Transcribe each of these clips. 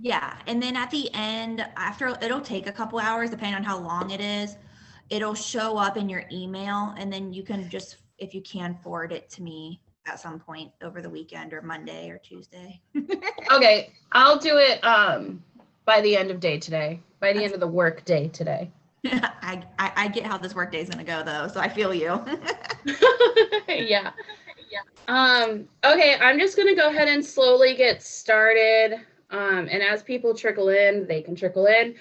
Yeah, and then at the end, after it'll take a couple hours, depending on how long it is, it'll show up in your email, and then you can just, if you can, forward it to me at some point over the weekend or Monday or Tuesday. Okay, I'll do it by the end of day today, by the end of the work day today. I get how this work day is going to go, though, so I feel you. Yeah. Okay, I'm just going to go ahead and slowly get started. And as people trickle in, they can trickle in.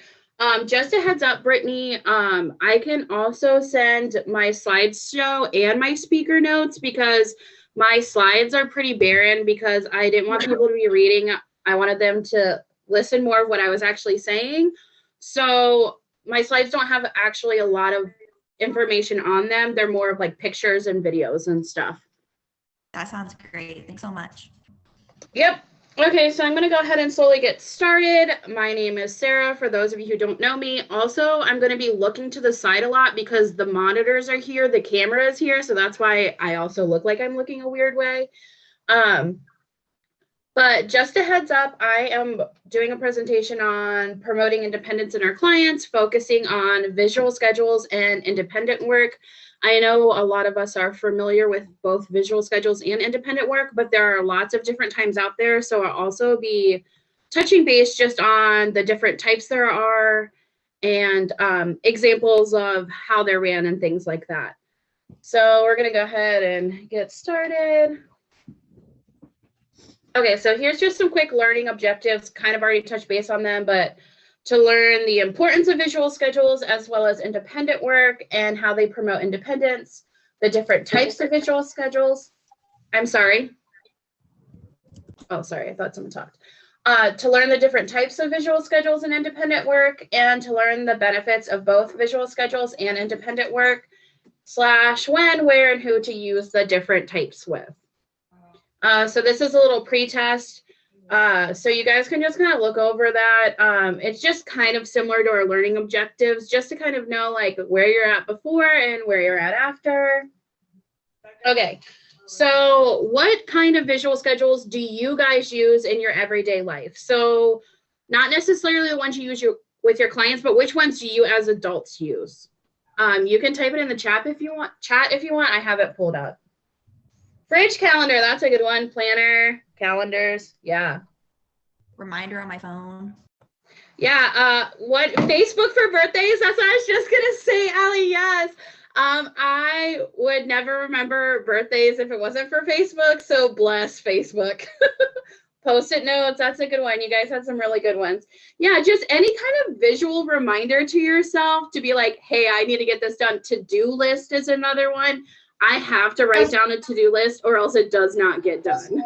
Just a heads up, Brittany, I can also send my slideshow and my speaker notes because my slides are pretty barren because I didn't want people to be reading. I wanted them to listen more of what I was actually saying. So my slides don't have actually a lot of information on them. They're more of like pictures and videos and stuff. That sounds great. Thanks so much. Yep. Okay, so I'm going to go ahead and slowly get started. My name is Sarah, for those of you who don't know me. Also, I'm going to be looking to the side a lot because the monitors are here, the camera is here, so that's why I also look like I'm looking a weird way. But just a heads up, I am doing a presentation on promoting independence in our clients, focusing on visual schedules and independent work. I know a lot of us are familiar with both visual schedules and independent work, but there are lots of different times out there. So I'll also be touching base just on the different types there are and examples of how they're ran and things like that. So we're going to go ahead and get started. Okay, so here's just some quick learning objectives, kind of already touched base on them, but to learn the importance of visual schedules as well as independent work and how they promote independence, the different types of visual schedules. I'm sorry. Oh, sorry, I thought someone talked. To learn the different types of visual schedules and independent work, and to learn the benefits of both visual schedules and independent work, / when, where, and who to use the different types with. So this is a little pre-test. So you guys can just kind of look over that. It's just kind of similar to our learning objectives, just to kind of know like where you're at before and where you're at after. Okay, so what kind of visual schedules do you guys use in your everyday life? So not necessarily the ones you use with your clients, but which ones do you as adults use? You can type it in the chat if you want. I have it pulled up. Fridge calendar, that's a good one. Planner, calendars, yeah. Reminder on my phone. Yeah, what, Facebook for birthdays? That's what I was just gonna say, Allie, yes. I would never remember birthdays if it wasn't for Facebook, so bless Facebook. Post-it notes, that's a good one. You guys had some really good ones. Yeah, just any kind of visual reminder to yourself to be like, hey, I need to get this done. To-do list is another one. I have to write down a to-do list or else it does not get done.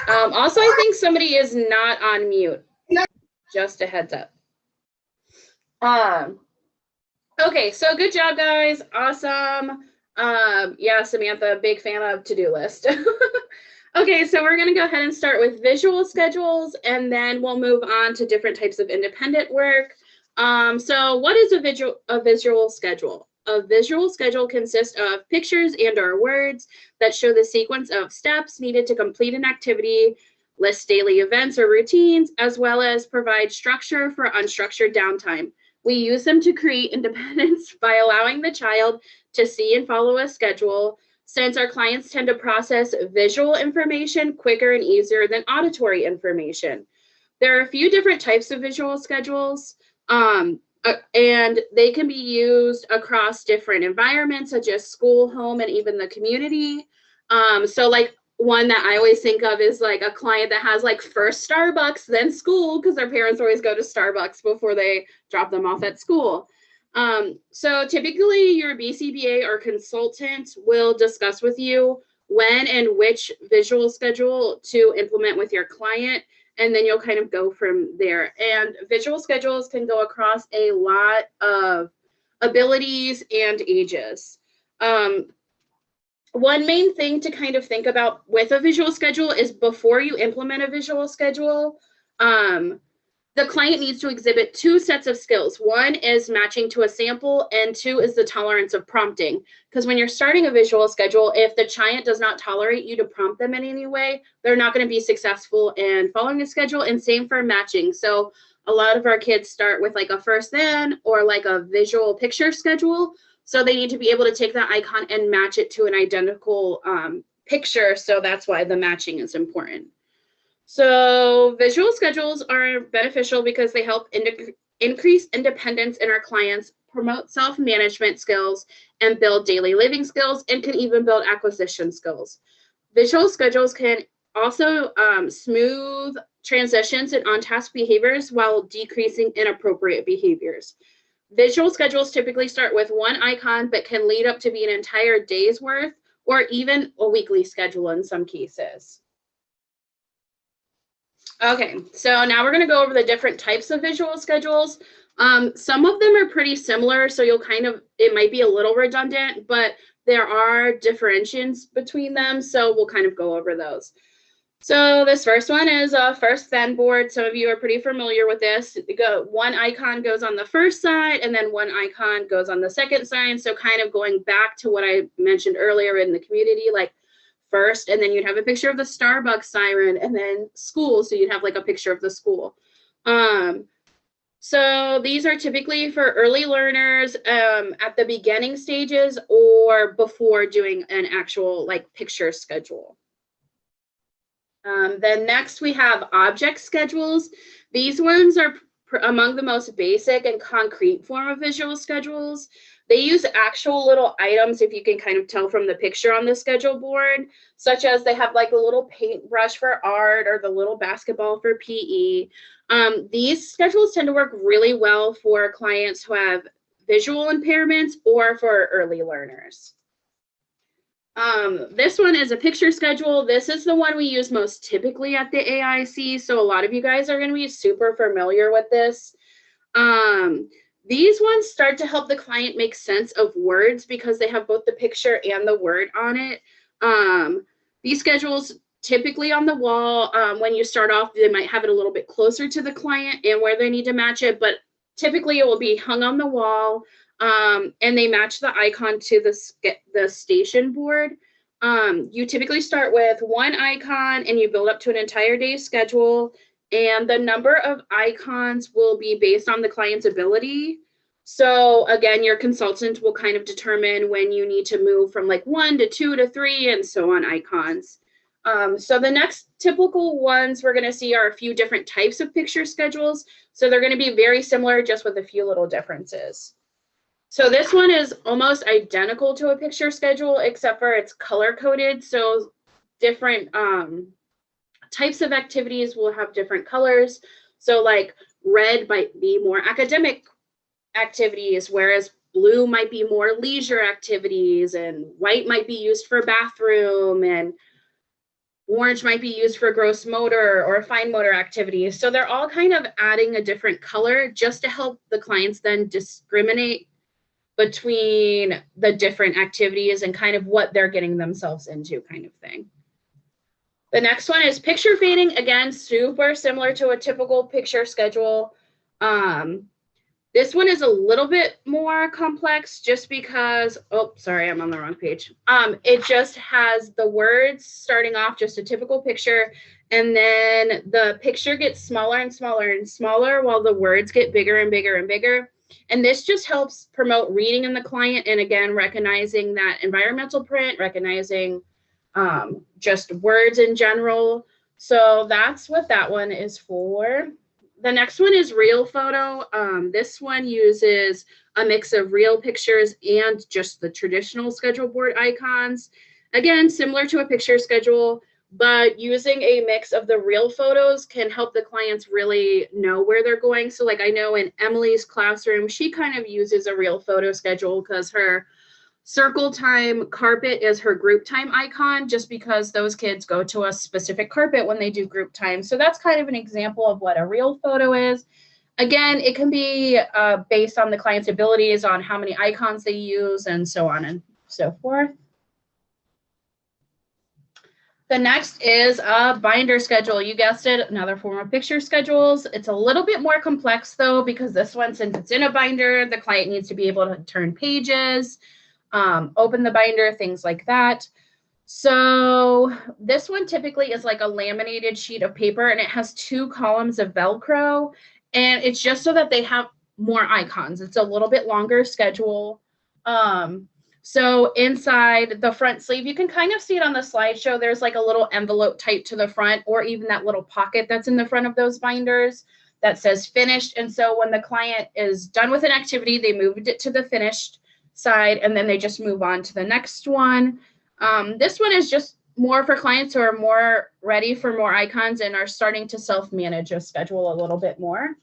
Also, I think somebody is not on mute. Just a heads up. Okay, so good job, guys. Awesome. Yeah, Samantha, big fan of to-do list. Okay, so we're going to go ahead and start with visual schedules, and then we'll move on to different types of independent work. So what is a visual schedule? A visual schedule consists of pictures and/or words that show the sequence of steps needed to complete an activity, list daily events or routines, as well as provide structure for unstructured downtime. We use them to create independence by allowing the child to see and follow a schedule, since our clients tend to process visual information quicker and easier than auditory information. There are a few different types of visual schedules. And they can be used across different environments, such as school, home, and even the community. So like one that I always think of is like a client that has like first Starbucks, then school, because their parents always go to Starbucks before they drop them off at school. So typically your BCBA or consultant will discuss with you when and which visual schedule to implement with your client. And then you'll kind of go from there. And visual schedules can go across a lot of abilities and ages. One main thing to kind of think about with a visual schedule is before you implement a visual schedule, the the client needs to exhibit 2 sets of skills. One is matching to a sample, and 2 is the tolerance of prompting. Because when you're starting a visual schedule, if the client does not tolerate you to prompt them in any way, they're not going to be successful in following a schedule, and same for matching. So a lot of our kids start with like a first then or like a visual picture schedule. So they need to be able to take that icon and match it to an identical picture. So that's why the matching is important. So visual schedules are beneficial because they help increase independence in our clients, promote self-management skills, and build daily living skills, and can even build acquisition skills. Visual schedules can also smooth transitions and on-task behaviors while decreasing inappropriate behaviors. Visual schedules typically start with one icon, but can lead up to be an entire day's worth or even a weekly schedule in some cases. Okay, so now we're going to go over the different types of visual schedules. Some of them are pretty similar, so you'll kind of, it might be a little redundant, but there are differentiations between them, so we'll kind of go over those. So this first one is a first then board. Some of you are pretty familiar with this. One icon goes on the first side, and then one icon goes on the second side. So kind of going back to what I mentioned earlier in the community, like first, and then you'd have a picture of the Starbucks siren, and then school, so you'd have like a picture of the school. So these are typically for early learners at the beginning stages or before doing an actual like picture schedule. Then next we have object schedules. These ones are among the most basic and concrete form of visual schedules. They use actual little items, if you can kind of tell from the picture on the schedule board, such as they have like a little paintbrush for art or the little basketball for PE. These schedules tend to work really well for clients who have visual impairments or for early learners. This one is a picture schedule. This is the one we use most typically at the AIC, so a lot of you guys are going to be super familiar with this. These ones start to help the client make sense of words because they have both the picture and the word on it. These schedules typically on the wall, when you start off, they might have it a little bit closer to the client and where they need to match it, but typically it will be hung on the wall, and they match the icon to the station board. You typically start with one icon and you build up to an entire day's schedule, and the number of icons will be based on the client's ability. So again, your consultant will kind of determine when you need to move from like 1 to 2 to 3 and so on icons. So the next typical ones we're going to see are a few different types of picture schedules. So they're going to be very similar, just with a few little differences. So this one is almost identical to a picture schedule, except for it's color coded. So different types of activities will have different colors. So like red might be more academic activities, whereas blue might be more leisure activities, and white might be used for bathroom, and orange might be used for gross motor or fine motor activities. So they're all kind of adding a different color just to help the clients then discriminate between the different activities and kind of what they're getting themselves into, kind of thing. The next one is picture fading. Again, super similar to a typical picture schedule. This one is a little bit more complex just because, oh, sorry, I'm on the wrong page. It just has the words starting off just a typical picture, and then the picture gets smaller and smaller and smaller while the words get bigger and bigger and bigger. And this just helps promote reading in the client, and again, recognizing that environmental print, recognizing just words in general. So that's what that one is for. The next one is Real Photo. This one uses a mix of real pictures and just the traditional schedule board icons. Again, similar to a picture schedule, but using a mix of the real photos can help the clients really know where they're going. So like I know in Emily's classroom, she kind of uses a real photo schedule because her circle time carpet is her group time icon, just because those kids go to a specific carpet when they do group time. So that's kind of an example of what a real photo is. Again, it can be based on the client's abilities, on how many icons they use, and so on and so forth. The next is a binder schedule. You guessed it, another form of picture schedules. It's a little bit more complex though, because this one, since it's in a binder, the client needs to be able to turn pages, open the binder, things like that. So this one typically is like a laminated sheet of paper, and it has 2 columns of Velcro, and it's just so that they have more icons. It's a little bit longer schedule. So inside the front sleeve, you can kind of see it on the slideshow. There's like a little envelope type to the front, or even that little pocket that's in the front of those binders that says finished. And so when the client is done with an activity, they moved it to the finished side, and then they just move on to the next one. This one is just more for clients who are more ready for more icons and are starting to self-manage a schedule a little bit more.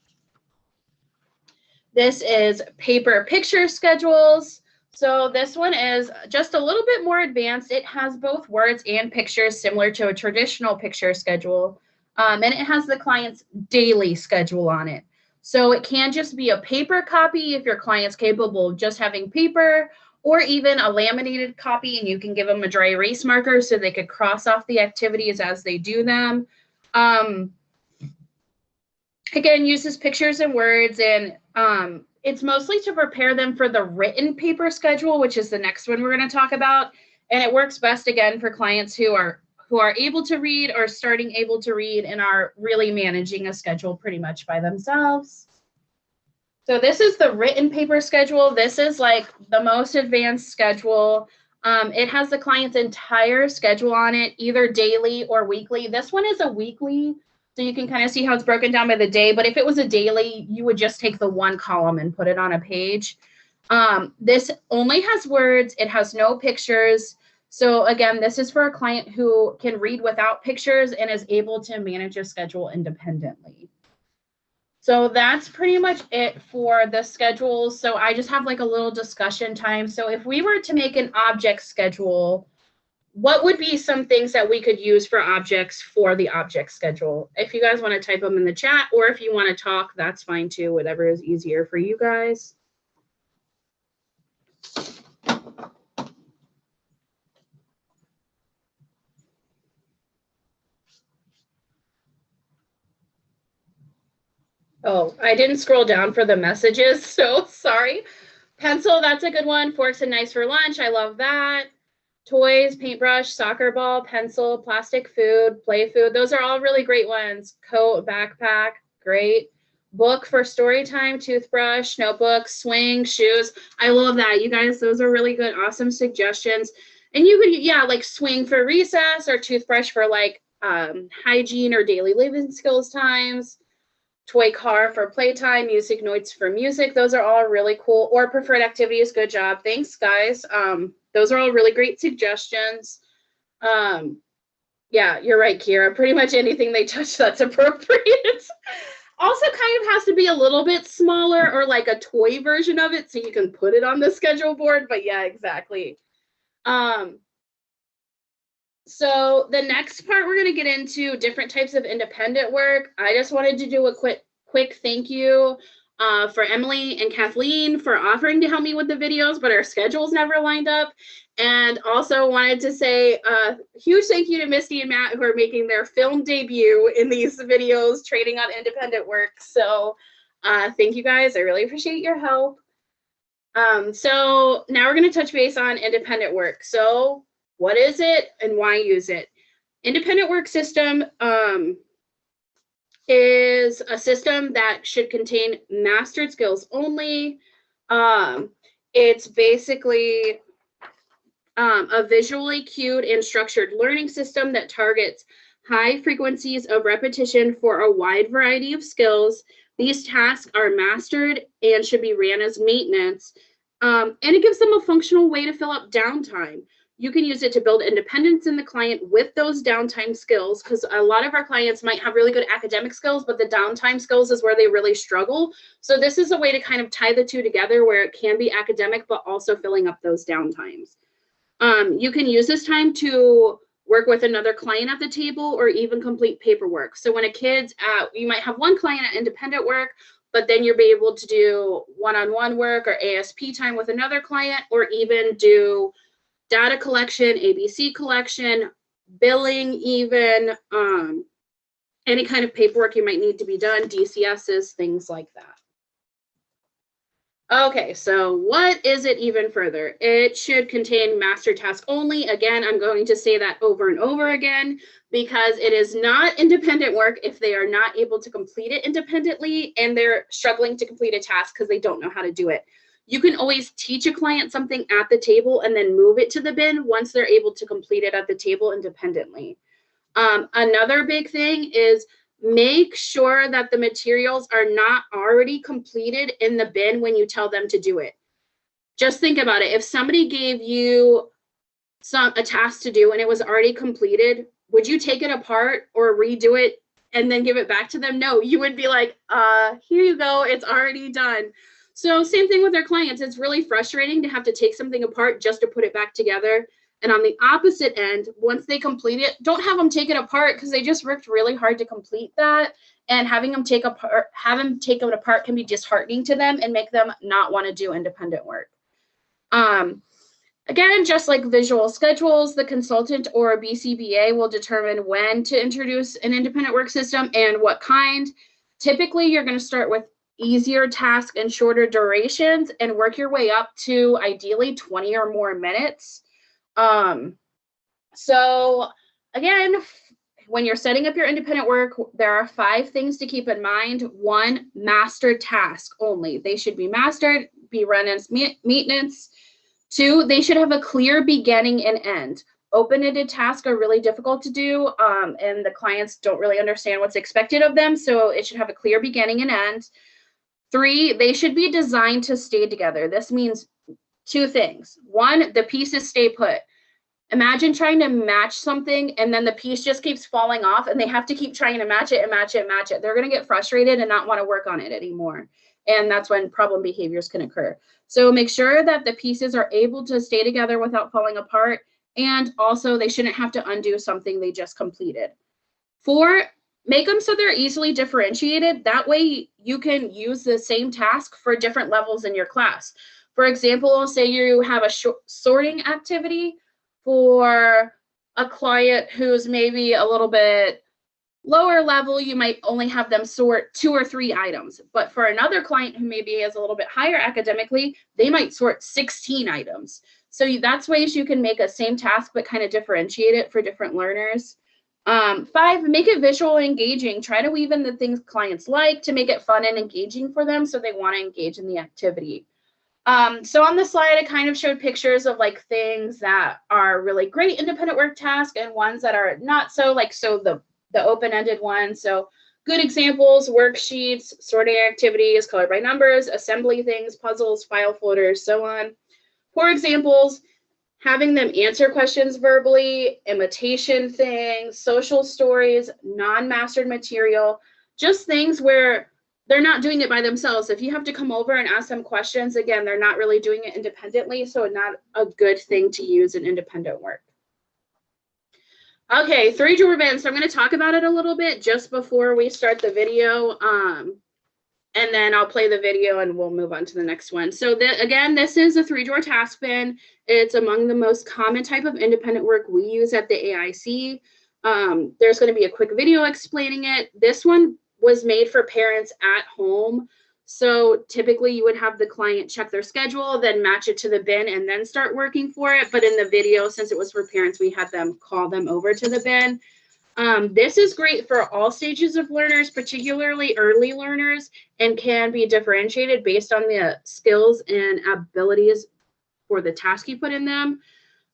This is paper picture schedules. So this one is just a little bit more advanced. It has both words and pictures, similar to a traditional picture schedule. And it has the client's daily schedule on it. So it can just be a paper copy if your client's capable of just having paper, or even a laminated copy, and you can give them a dry erase marker so they could cross off the activities as they do them. Again, uses pictures and words, and it's mostly to prepare them for the written paper schedule, which is the next one we're going to talk about. And it works best, again, for clients who are able to read or starting able to read and are really managing a schedule pretty much by themselves. So this is the written paper schedule. This is like the most advanced schedule. It has the client's entire schedule on it, either daily or weekly. This one is a weekly, so you can kind of see how it's broken down by the day. But if it was a daily, you would just take the one column and put it on a page. This only has words. It has no pictures. So again, this is for a client who can read without pictures and is able to manage a schedule independently. So that's pretty much it for the schedules. So I just have like a little discussion time. So if we were to make an object schedule, what would be some things that we could use for objects for the object schedule? If you guys want to type them in the chat, or if you want to talk, that's fine too, whatever is easier for you guys. Oh, I didn't scroll down for the messages, so sorry. Pencil, that's a good one. Forks and knives for lunch, I love that. Toys, paintbrush, soccer ball, pencil, plastic food, play food. Those are all really great ones. Coat, backpack, great. Book for story time, toothbrush, notebook, swing, shoes. I love that. You guys, those are really good, awesome suggestions. And you could, yeah, like swing for recess, or toothbrush for like hygiene or daily living skills times. Toy car for playtime, music notes for music. Those are all really cool. Or preferred activities. Good job. Thanks, guys. Those are all really great suggestions. Yeah, you're right, Kira. Pretty much anything they touch that's appropriate. Also kind of has to be a little bit smaller, or like a toy version of it so you can put it on the schedule board. But yeah, exactly. So the next part, we're going to get into different types of independent work. I just wanted to do a quick thank you for Emily and Kathleen for offering to help me with the videos, but our schedules never lined up. And also wanted to say a huge thank you to Misty and Matt, who are making their film debut in these videos, trading on independent work. So thank you guys. I really appreciate your help. So now we're going to touch base on independent work. So what is it and why use it? Independent work system is a system that should contain mastered skills only. It's basically a visually cued and structured learning system that targets high frequencies of repetition for a wide variety of skills. These tasks are mastered and should be ran as maintenance. And it gives them a functional way to fill up downtime. You can use it to build independence in the client with those downtime skills, because a lot of our clients might have really good academic skills, but the downtime skills is where they really struggle. So this is a way to kind of tie the two together, where it can be academic, but also filling up those downtimes. You can use this time to work with another client at the table, or even complete paperwork. So when a kid's you might have one client at independent work, but then you'll be able to do one-on-one work or ASP time with another client, or even do data collection, ABC collection, billing even, any kind of paperwork you might need to be done, DCSs, things like that. Okay, so what is it even further? It should contain master task only. Again, I'm going to say that over and over again because it is not independent work if they are not able to complete it independently and they're struggling to complete a task because they don't know how to do it. You can always teach a client something at the table and then move it to the bin once they're able to complete it at the table independently. Another big thing is make sure that the materials are not already completed in the bin when you tell them to do it. Just think about it. If somebody gave you a task to do and it was already completed, would you take it apart or redo it and then give it back to them? No, you would be like, here you go, it's already done. So same thing with our clients. It's really frustrating to have to take something apart just to put it back together. And on the opposite end, once they complete it, don't have them take it apart because they just worked really hard to complete that. And having them take it apart can be disheartening to them and make them not want to do independent work. Again, just like visual schedules, the consultant or BCBA will determine when to introduce an independent work system and what kind. Typically, you're going to start with easier tasks and shorter durations and work your way up to ideally 20 or more minutes. So again, when you're setting up your independent work, there are 5 things to keep in mind. 1, master task only. They should be mastered, be run as maintenance. 2, they should have a clear beginning and end. Open-ended tasks are really difficult to do, and the clients don't really understand what's expected of them, so it should have a clear beginning and end. 3, they should be designed to stay together. This means 2 things. 1, the pieces stay put. Imagine trying to match something and then the piece just keeps falling off and they have to keep trying to match it and match it and match it. They're going to get frustrated and not want to work on it anymore. And that's when problem behaviors can occur. So make sure that the pieces are able to stay together without falling apart. And also they shouldn't have to undo something they just completed. 4, make them so they're easily differentiated. That way you can use the same task for different levels in your class. For example, say you have a sorting activity for a client who's maybe a little bit lower level, you might only have them sort 2 or 3 items. But for another client who maybe is a little bit higher academically, they might sort 16 items. So that's ways you can make a same task, but kind of differentiate it for different learners. 5, make it visual and engaging. Try to weave in the things clients like to make it fun and engaging for them so they want to engage in the activity. So on the slide, I kind of showed pictures of like things that are really great independent work tasks and ones that are not so, like, so the open-ended ones. So good examples, worksheets, sorting activities, color by numbers, assembly things, puzzles, file folders, so on. For examples, having them answer questions verbally, imitation things, social stories, non-mastered material, just things where they're not doing it by themselves. If you have to come over and ask them questions, again, they're not really doing it independently, so not a good thing to use in independent work. Okay, 3-drawer bin. So I'm going to talk about it a little bit just before we start the video, and then I'll play the video and we'll move on to the next one. So again, this is a 3-drawer task bin. It's among the most common type of independent work we use at the AIC. There's going to be a quick video explaining it. This one was made for parents at home. So typically you would have the client check their schedule, then match it to the bin and then start working for it. But in the video, since it was for parents, we had them call them over to the bin. This is great for all stages of learners, particularly early learners, and can be differentiated based on the skills and abilities for the task you put in them,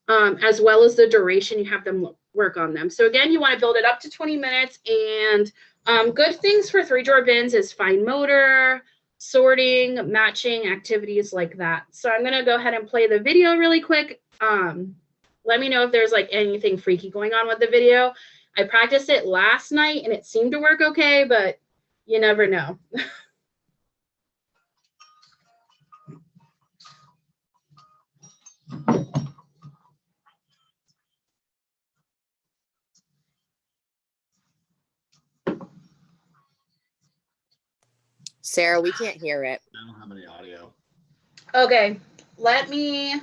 as well as the duration you have them work on them. So again, you want to build it up to 20 minutes, and good things for 3-drawer bins is fine motor, sorting, matching, activities like that. So I'm going to go ahead and play the video really quick. Let me know if there's like anything freaky going on with the video. I practiced it last night and it seemed to work okay, but you never know. Sarah, we can't hear it. I don't have any audio. Okay, let me.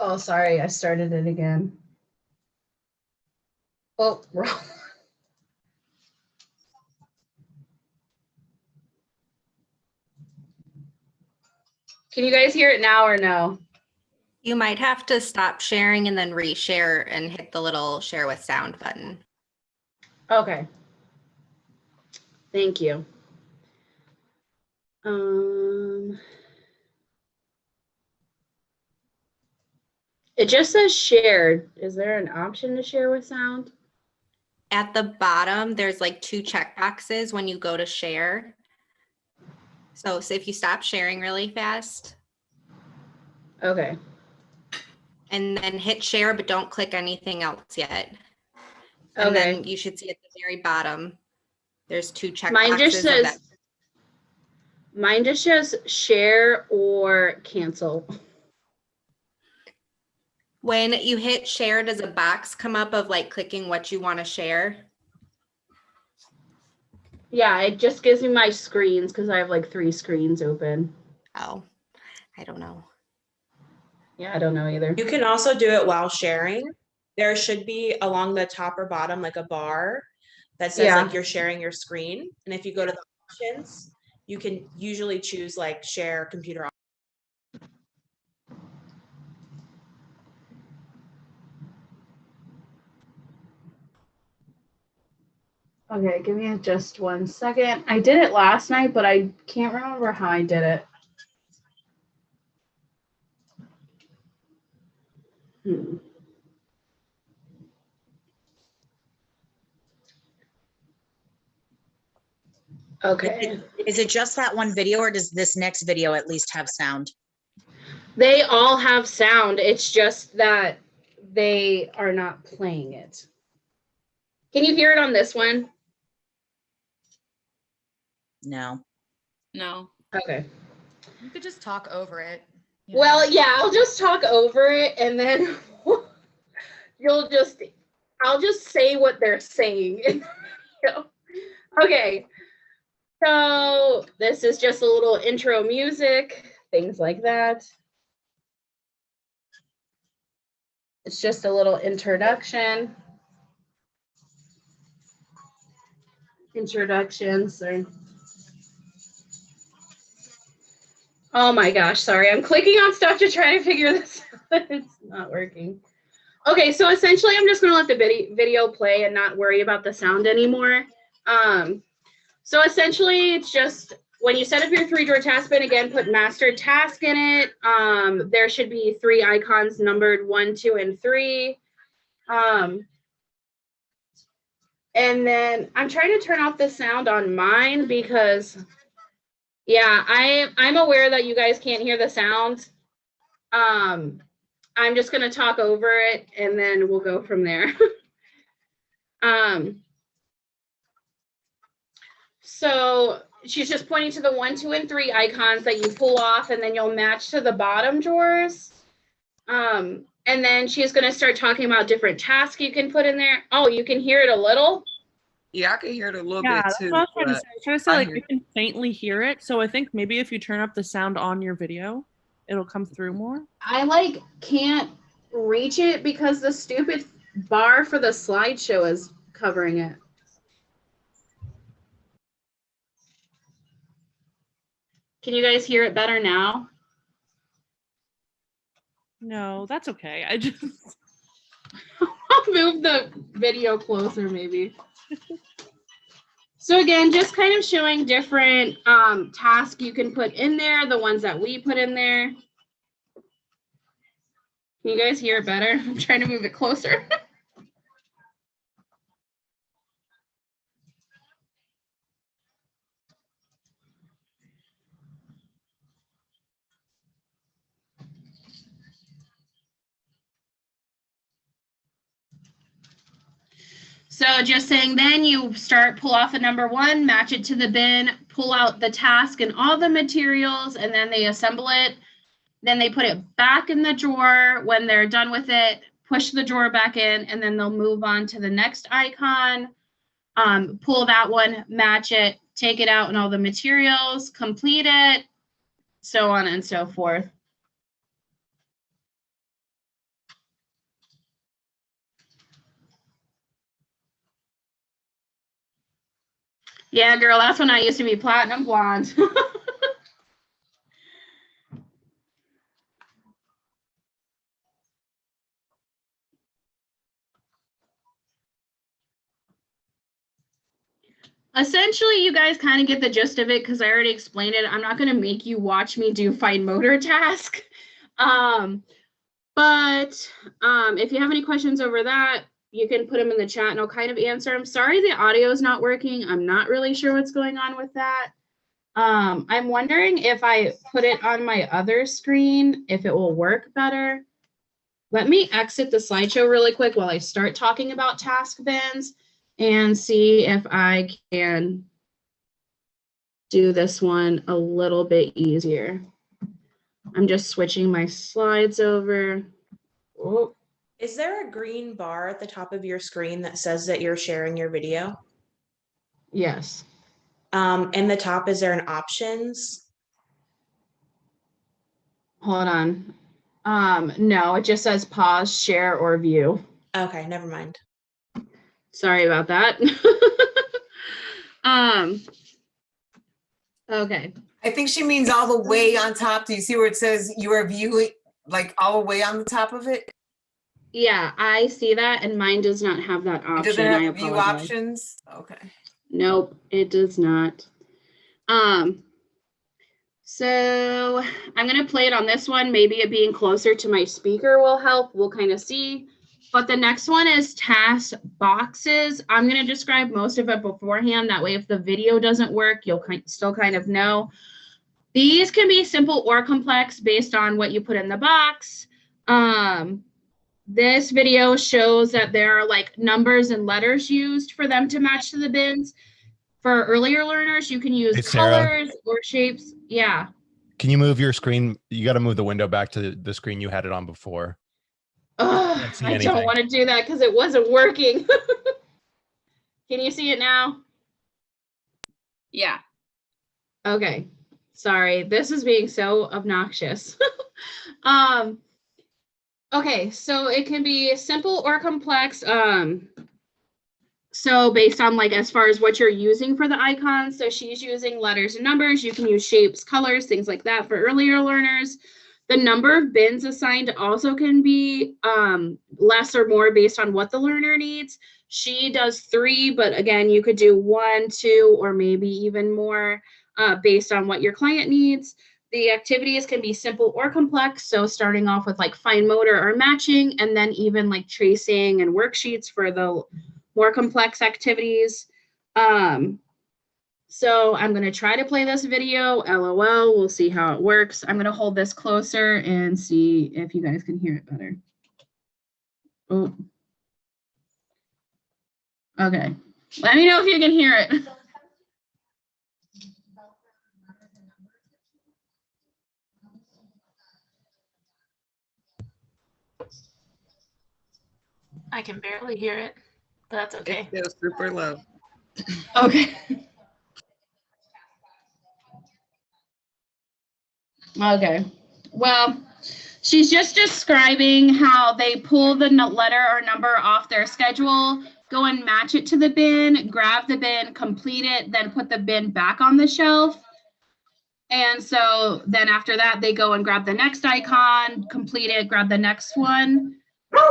Oh, sorry, I started it again. Oh, wrong. Can you guys hear it now or no? You might have to stop sharing and then reshare and hit the little share with sound button. Okay. Thank you. It just says shared. Is there an option to share with sound? At the bottom, there's like 2 check boxes when you go to share. So if you stop sharing really fast Okay. and then hit share, but don't click anything else yet. And Okay. then you should see at the very bottom, there's 2 check Mine boxes. just says, mine just says share or cancel. When you hit share, does a box come up of like clicking what you want to share? Yeah, it just gives me my screens because I have like 3 screens open. Oh, I don't know. Yeah, I don't know either. You can also do it while sharing. There should be along the top or bottom like a bar that says like you're sharing your screen. And if you go to the options, you can usually choose like share computer. Okay, give me just 1 second. I did it last night, but I can't remember how I did it. Okay. Is it just that one video or does this next video at least have sound? They all have sound. It's just that they are not playing it. Can you hear it on this one? No. No. Okay. You could just talk over it. Well, yeah, I'll just talk over it and then I'll just say what they're saying. Okay. So this is just a little intro music, things like that. It's just a little introduction. Sorry. Oh my gosh, sorry. I'm clicking on stuff to try to figure this out. It's not working. Okay, so essentially I'm just gonna let the video play and not worry about the sound anymore. So essentially it's just when you set up your 3-drawer task bin, again, put master task in it. There should be 3 icons numbered 1, 2, and 3. And then I'm trying to turn off the sound on mine because, yeah, I'm aware that you guys can't hear the sound. I'm just gonna talk over it and then we'll go from there. So she's just pointing to the 1, 2, and 3 icons that you pull off and then you'll match to the bottom drawers. And then she's going to start talking about different tasks you can put in there. Oh, you can hear it a little? Yeah, I can hear it a little Yeah, bit that's too. what I was trying to say. I was trying to say, I like, hear we can faintly hear it. So I think maybe if you turn up the sound on your video, it'll come through more. I, like, can't reach it because the stupid bar for the slideshow is covering it. Can you guys hear it better now? No, that's okay. I just I'll move the video closer maybe. So again, just kind of showing different tasks you can put in there, the ones that we put in there. Can you guys hear it better? I'm trying to move it closer. So just saying, then you pull off a number 1, match it to the bin, pull out the task and all the materials, and then they assemble it. Then they put it back in the drawer. When they're done with it, push the drawer back in, and then they'll move on to the next icon, pull that one, match it, take it out and all the materials, complete it, so on and so forth. Yeah, girl, that's when I used to be platinum blonde. Essentially, you guys kind of get the gist of it because I already explained it. I'm not going to make you watch me do fine motor task. But if you have any questions over that, you can put them in the chat and I'll kind of answer them. Sorry, the audio is not working. I'm not really sure what's going on with that. I'm wondering if I put it on my other screen, if it will work better. Let me exit the slideshow really quick while I start talking about task bins and see if I can do this one a little bit easier. I'm just switching my slides over. Oh. Is there a green bar at the top of your screen that says that you're sharing your video? Yes. In the top, is there an options? Hold on. No, it just says pause, share, or view. Okay, never mind. Sorry about that. Okay. I think she means all the way on top. Do you see where it says you are viewing, like all the way on the top of it? Yeah, I see that, and mine does not have that option. It doesn't I have view apologize. options? Okay. Nope, it does not. So I'm gonna play it on this one. Maybe it being closer to my speaker will help. We'll kind of see. But the next one is task boxes. I'm gonna describe most of it beforehand. That way, if the video doesn't work, you'll still kind of know. These can be simple or complex based on what you put in the box. This video shows that there are like numbers and letters used for them to match to the bins. For earlier learners, you can use colors or shapes. Yeah. Can you move your screen? You got to move the window back to the screen you had it on before. I don't want to do that because it wasn't working. Can you see it now? Yeah. Okay. Sorry. This is being so obnoxious. Okay, so it can be simple or complex. So based on like as far as what you're using for the icons, so she's using letters and numbers. You can use shapes, colors, things like that for earlier learners. The number of bins assigned also can be less or more based on what the learner needs. She does 3, but again, you could do 1, 2, or maybe even more based on what your client needs. The activities can be simple or complex. So starting off with like fine motor or matching, and then even like tracing and worksheets for the more complex activities. So I'm going to try to play this video. LOL. We'll see how it works. I'm going to hold this closer and see if you guys can hear it better. Oh. Okay. Let me know if you can hear it. I can barely hear it, but that's okay. It's super low. Okay. Okay. Well, she's just describing how they pull the letter or number off their schedule, go and match it to the bin, grab the bin, complete it, then put the bin back on the shelf. And so then after that, they go and grab the next icon, complete it, grab the next one.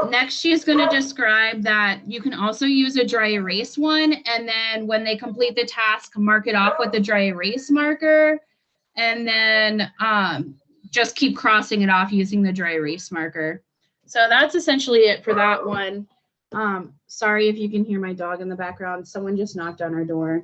Next, she's going to describe that you can also use a dry erase one. And then when they complete the task, mark it off with the dry erase marker. And then just keep crossing it off using the dry erase marker. So that's essentially it for that one. Sorry if you can hear my dog in the background. Someone just knocked on our door.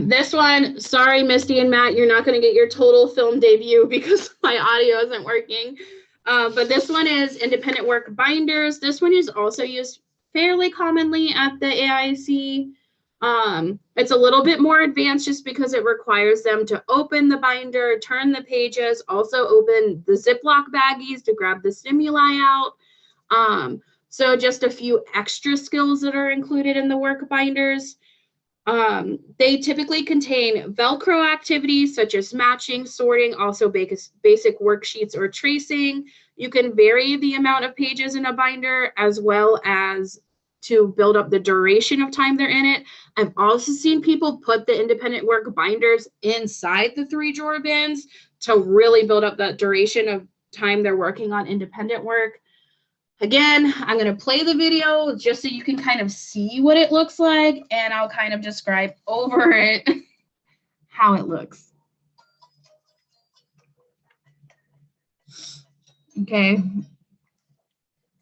This one, sorry, Misty and Matt, you're not going to get your total film debut because my audio isn't working. But this one is independent work binders. This one is also used fairly commonly at the AIC. It's a little bit more advanced just because it requires them to open the binder, turn the pages, also open the Ziploc baggies to grab the stimuli out. So just a few extra skills that are included in the work binders. They typically contain Velcro activities such as matching, sorting, also basic worksheets or tracing. You can vary the amount of pages in a binder as well as to build up the duration of time they're in it. I've also seen people put the independent work binders inside the 3-drawer bins to really build up that duration of time they're working on independent work. Again, I'm going to play the video just so you can kind of see what it looks like, and I'll kind of describe over it how it looks. Okay.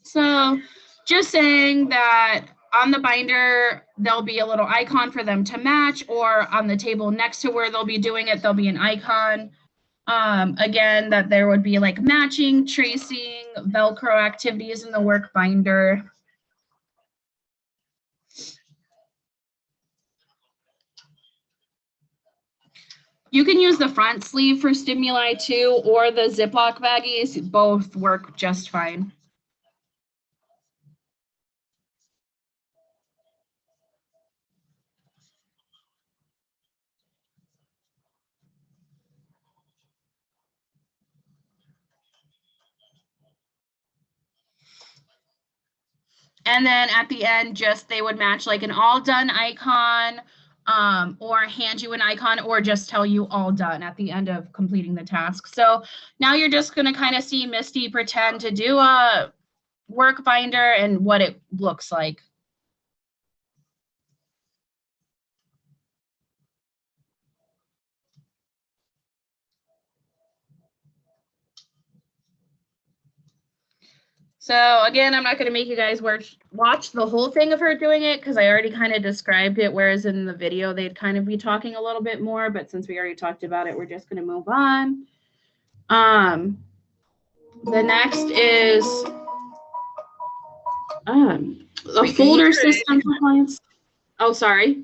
So just saying that on the binder, there'll be a little icon for them to match, or on the table next to where they'll be doing it, there'll be an icon. Again, that there would be like matching, tracing, Velcro activities in the work binder. You can use the front sleeve for stimuli too, or the Ziploc baggies. Both work just fine. And then at the end, just they would match like an all done icon, or hand you an icon, or just tell you all done at the end of completing the task. So now you're just going to kind of see Misty pretend to do a work binder and what it looks like. So again, I'm not going to make you guys watch the whole thing of her doing it because I already kind of described it, whereas in the video they'd kind of be talking a little bit more, but since we already talked about it, we're just going to move on. The next is a folder system for clients. Oh, sorry.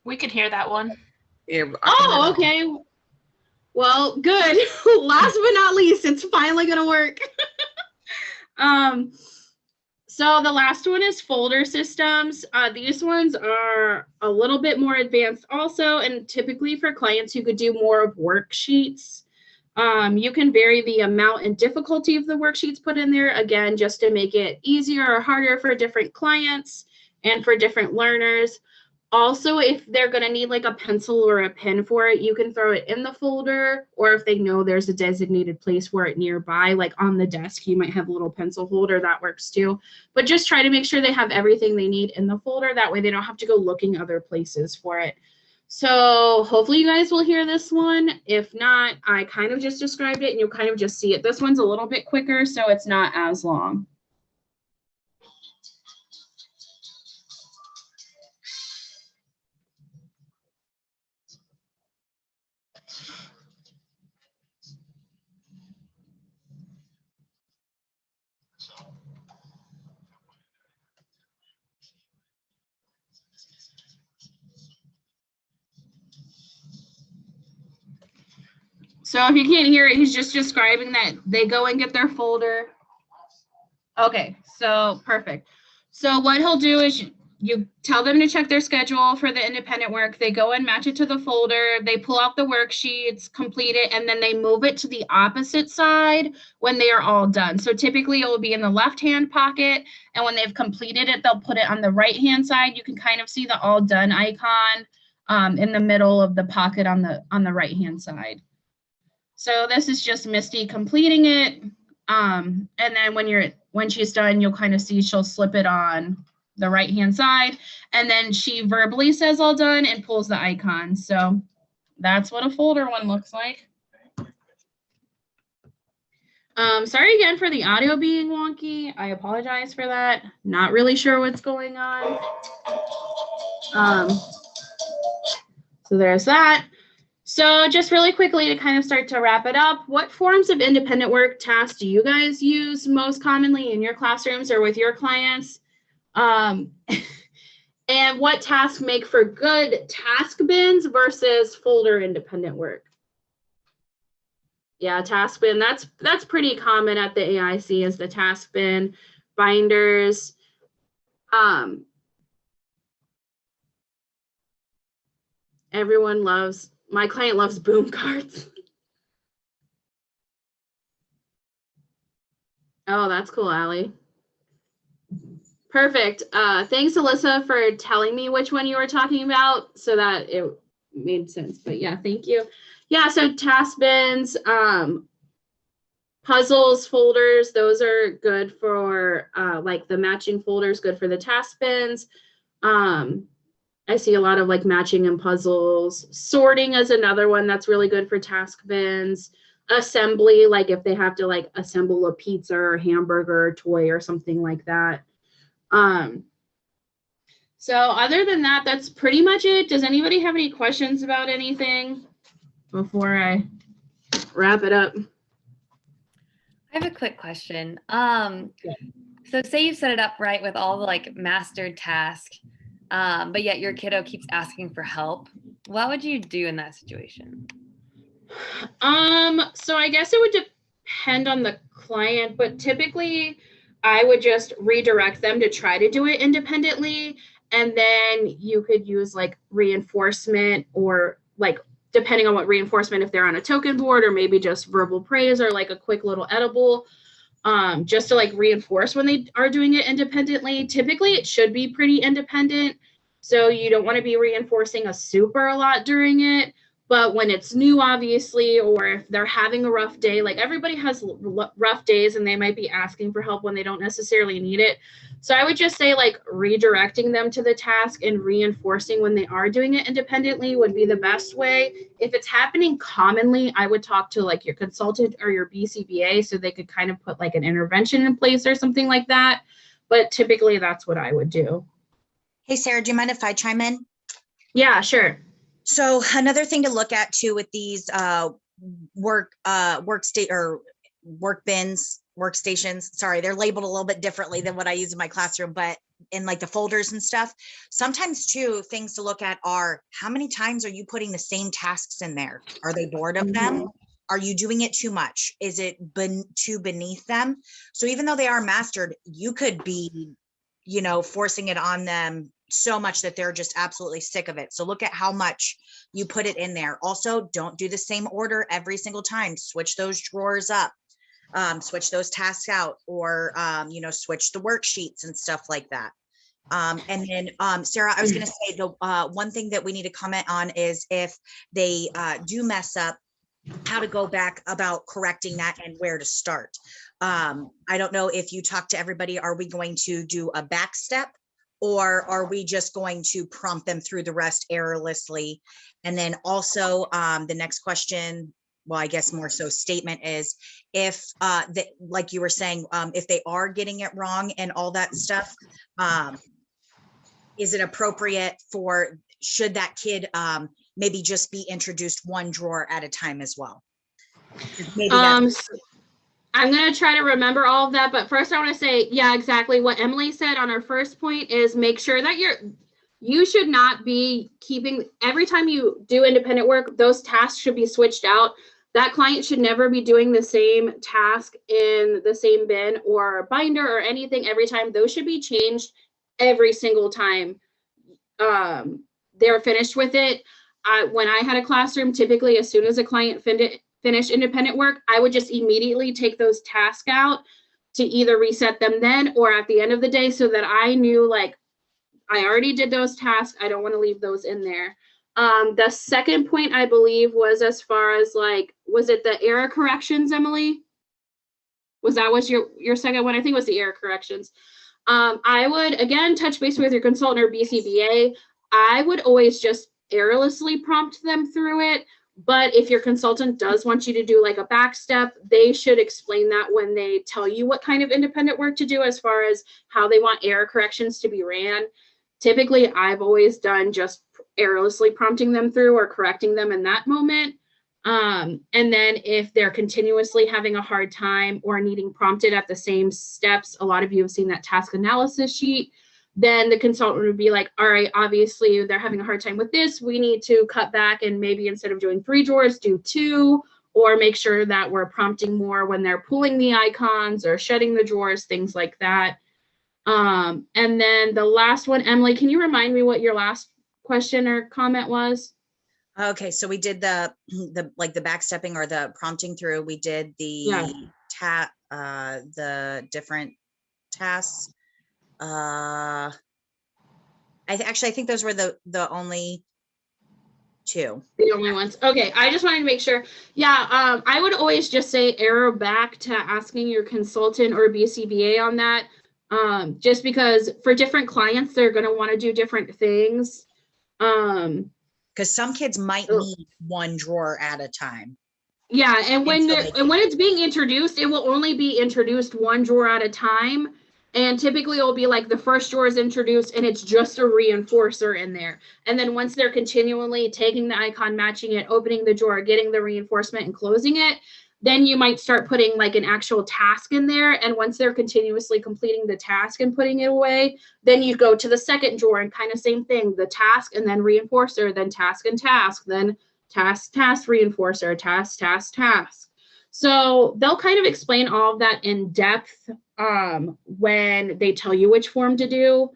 We could hear that one. Yeah, Oh, okay. Well, good. Last but not least, it's finally going to work. So the last one is folder systems. These ones are a little bit more advanced also, and typically for clients who could do more of worksheets. You can vary the amount and difficulty of the worksheets put in there, again, just to make it easier or harder for different clients and for different learners. Also, if they're going to need like a pencil or a pen for it, you can throw it in the folder, or if they know there's a designated place for it nearby, like on the desk, you might have a little pencil holder, that works too. But just try to make sure they have everything they need in the folder. That way they don't have to go looking other places for it. So hopefully you guys will hear this one. If not, I kind of just described it and you'll kind of just see it. This one's a little bit quicker, so it's not as long. So if you can't hear it, he's just describing that they go and get their folder. Okay, so perfect. So what he'll do is you tell them to check their schedule for the independent work. They go and match it to the folder. They pull out the worksheets, complete it, and then they move it to the opposite side when they are all done. So typically it will be in the left-hand pocket, and when they've completed it, they'll put it on the right-hand side. You can kind of see the all done icon in the middle of the pocket on the right-hand side. So this is just Misty completing it. And then when she's done, you'll kind of see she'll slip it on the right-hand side. And then she verbally says all done and pulls the icon. So that's what a folder one looks like. Sorry again for the audio being wonky. I apologize for that. Not really sure what's going on. So there's that. So just really quickly to kind of start to wrap it up, what forms of independent work tasks do you guys use most commonly in your classrooms or with your clients? And what tasks make for good task bins versus folder independent work? Yeah, task bin, that's pretty common at the AIC is the task bin, binders. Everyone loves, my client loves boom cards. Oh, that's cool, Allie. Perfect. Thanks, Alyssa, for telling me which one you were talking about so that it made sense. But yeah, thank you. Yeah, so task bins, puzzles, folders, those are good for like the matching folders, good for the task bins. I see a lot of like matching and puzzles. Sorting is another one that's really good for task bins. Assembly, like if they have to like assemble a pizza or hamburger or toy or something like that. So other than that, that's pretty much it. Does anybody have any questions about anything before I wrap it up? I have a quick question. So say you set it up right with all the like mastered tasks, but yet your kiddo keeps asking for help. What would you do in that situation? So I guess it would depend on the client, but typically I would just redirect them to try to do it independently. And then you could use like reinforcement or like, depending on what reinforcement, if they're on a token board or maybe just verbal praise or like a quick little edible, just to like reinforce when they are doing it independently. Typically it should be pretty independent. So you don't want to be reinforcing a super a lot during it. But when it's new, obviously, or if they're having a rough day, like everybody has rough days and they might be asking for help when they don't necessarily need it. So I would just say like redirecting them to the task and reinforcing when they are doing it independently would be the best way. If it's happening commonly, I would talk to like your consultant or your BCBA so they could kind of put like an intervention in place or something like that. But typically that's what I would do. Hey, Sarah, do you mind if I chime in? Yeah, sure. So another thing to look at too with these work bins, workstations, sorry, they're labeled a little bit differently than what I use in my classroom, but in like the folders and stuff, sometimes too, things to look at are how many times are you putting the same tasks in there? Are they bored of them? Are you doing it too much? Is it too beneath them? So even though they are mastered, you could be, you know, forcing it on them so much that they're just absolutely sick of it. So look at how much you put it in there. Also, don't do the same order every single time. Switch those drawers up, switch those tasks out, or, you know, switch the worksheets and stuff like that. And then, Sarah, I was going to say the one thing that we need to comment on is if they do mess up, how to go back about correcting that and where to start. I don't know if you talk to everybody, are we going to do a back step? Or are we just going to prompt them through the rest errorlessly? And then also the next question, well, I guess more so statement is if, like you were saying, if they are getting it wrong and all that stuff, is it appropriate for, should that kid maybe just be introduced one drawer at a time as well? Maybe I'm going to try to remember all of that, but first I want to say, yeah, exactly what Emily said on our first point is make sure that you should not be keeping, every time you do independent work, those tasks should be switched out. That client should never be doing the same task in the same bin or binder or anything every time. Those should be changed every single time they're finished with it. When I had a classroom, typically as soon as a client finished independent work, I would just immediately take those tasks out to either reset them then or at the end of the day so that I knew like I already did those tasks. I don't want to leave those in there. The second point I believe was as far as like, was it the error corrections, Emily? Was your second one? I think it was the error corrections. I would again touch base with your consultant or BCBA. I would always just errorlessly prompt them through it. But if your consultant does want you to do like a back step, they should explain that when they tell you what kind of independent work to do as far as how they want error corrections to be ran. Typically, I've always done just errorlessly prompting them through or correcting them in that moment. And then if they're continuously having a hard time or needing prompted at the same steps, a lot of you have seen that task analysis sheet, then the consultant would be like, all right, obviously they're having a hard time with this. We need to cut back and maybe instead of doing 3 drawers, do 2, or make sure that we're prompting more when they're pulling the icons or shutting the drawers, things like that. And then the last one, Emily, can you remind me what your last question or comment was? Okay, so we did the backstepping or the prompting through. We did the different tasks. I actually, I think those were the only two. The only ones. Okay, I just wanted to make sure. Yeah, I would always just say arrow back to asking your consultant or BCBA on that. Just because for different clients, they're going to want to do different things. Because some kids might need one drawer at a time. Yeah, and when Until when it's being introduced, it will only be introduced one drawer at a time. And typically it'll be like the first drawer is introduced and it's just a reinforcer in there. And then once they're continually taking the icon, matching it, opening the drawer, getting the reinforcement and closing it, then you might start putting like an actual task in there. And once they're continuously completing the task and putting it away, then you go to the second drawer and kind of same thing, the task and then reinforcer, then task and task, then task, task, reinforcer, task, task, task. So they'll kind of explain all of that in depth when they tell you which form to do.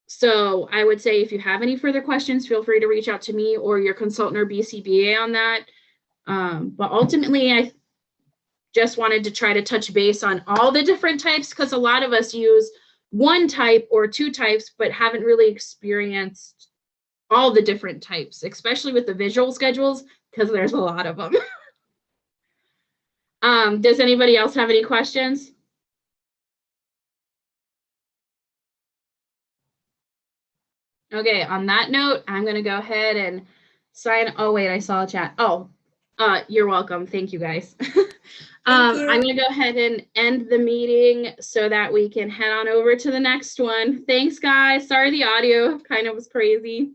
So I would say if you have any further questions, feel free to reach out to me or your consultant or BCBA on that. But ultimately, I just wanted to try to touch base on all the different types because a lot of us use one type or two types, but haven't really experienced all the different types, especially with the visual schedules, because there's a lot of them. Does anybody else have any questions? Okay, on that note, I'm going to go ahead and sign. Oh, wait, I saw a chat. Oh, you're welcome. Thank you, guys. I'm going to go ahead and end the meeting so that we can head on over to the next one. Thanks, guys. Sorry the audio kind of was crazy.